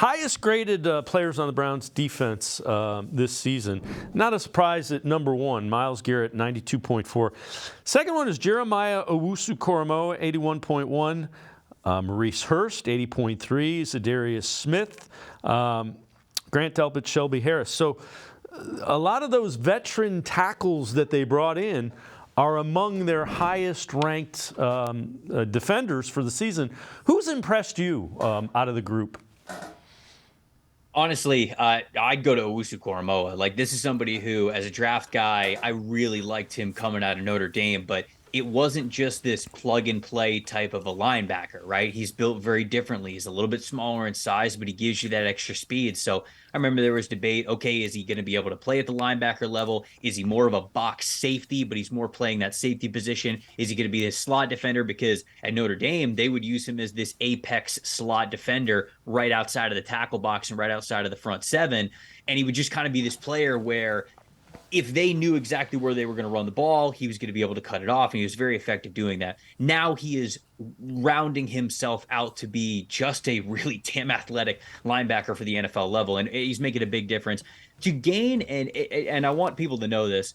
Highest graded players on the Browns defense this season. Not a surprise at number one, Myles Garrett, 92.4. Second one is Jeremiah Owusu-Koramoah, 81.1. Maurice Hurst, 80.3. Zadarius Smith. Grant Delpit, Shelby Harris. So a lot of those veteran tackles that they brought in are among their highest ranked defenders for the season. Who's impressed you out of the group? Honestly, I'd go to Owusu-Koramoah. Like, this is somebody who, as a draft guy, I really liked him coming out of Notre Dame, but it wasn't just this plug and play type of a linebacker, right? He's built very differently. He's a little bit smaller in size, but he gives you that extra speed. So I remember there was debate, okay, is he going to be able to play at the linebacker level? Is he more of a box safety, but he's more playing that safety position? Is he going to be a slot defender? Because at Notre Dame, they would use him as this apex slot defender right outside of the tackle box and right outside of the front seven. And he would just kind of be this player where if they knew exactly where they were going to run the ball, he was going to be able to cut it off, and he was very effective doing that. Now he is rounding himself out to be just a really damn athletic linebacker for the NFL level, and he's making a big difference. To gain, and I want people to know this,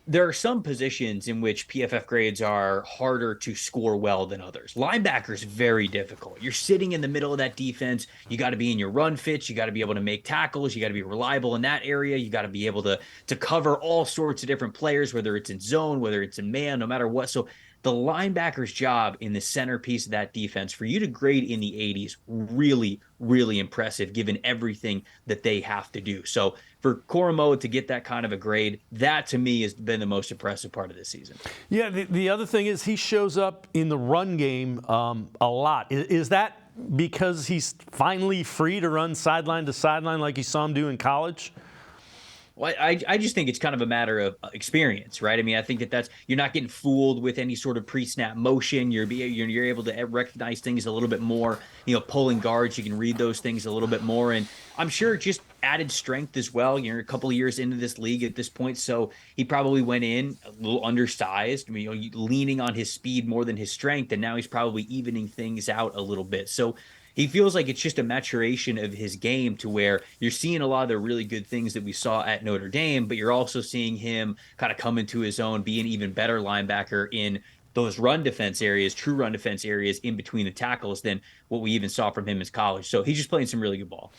there are some positions in which PFF grades are harder to score well than others. Linebackers, very difficult. You're sitting in the middle of that defense. You got to be in your run fits. You got to be able to make tackles. You got to be reliable in that area. You got to be able to cover all sorts of different players, whether it's in zone, whether it's in man, no matter what. So the linebacker's job in the centerpiece of that defense, for you to grade in the 80s, really, really impressive given everything that they have to do. So for Koramoah to get that kind of a grade, that to me has been the most impressive part of this season. Yeah, the other thing is he shows up in the run game a lot. Is that because he's finally free to run sideline to sideline like you saw him do in college? Well, I just think it's kind of a matter of experience, right? I mean, I think that's you're not getting fooled with any sort of pre-snap motion. You're able to recognize things a little bit more. Pulling guards, you can read those things a little bit more, and I'm sure just added strength as well. You're a couple of years into this league at this point, so he probably went in a little undersized. I mean, leaning on his speed more than his strength, and now he's probably evening things out a little bit. So he feels like it's just a maturation of his game to where you're seeing a lot of the really good things that we saw at Notre Dame, but you're also seeing him kind of come into his own, be an even better linebacker in those run defense areas, true run defense areas in between the tackles than what we even saw from him in college. So he's just playing some really good ball.